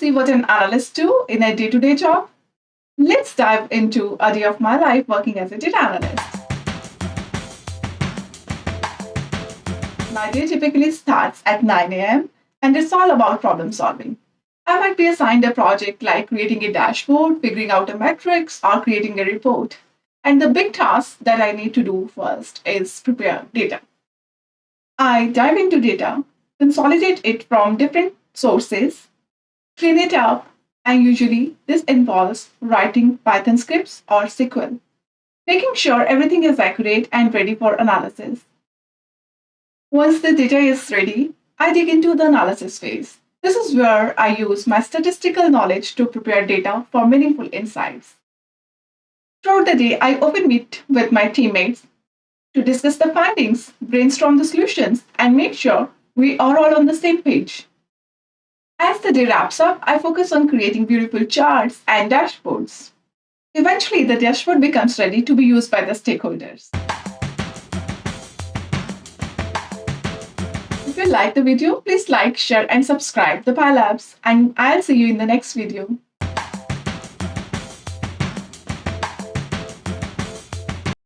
see what an analyst do in a day-to-day job? Let's dive into a day of my life working as a data analyst. My day typically starts at 9 a.m. and it's all about problem solving. I might be assigned a project like creating a dashboard, figuring out a metrics, or creating a report. And the big task that I need to do first is prepare data. I dive into data, consolidate it from different sources, clean it up, and usually this involves writing Python scripts or SQL, making sure everything is accurate and ready for analysis. Once the data is ready, I dig into the analysis phase. This is where I use my statistical knowledge to prepare data for meaningful insights. Throughout the day, I often meet with my teammates to discuss the findings, brainstorm the solutions, and make sure we are all on the same page. As the day wraps up, I focus on creating beautiful charts and dashboards. Eventually, the dashboard becomes ready to be used by the stakeholders. If you like the video, please like, share, and subscribe to PyLabs, and I'll see you in the next video.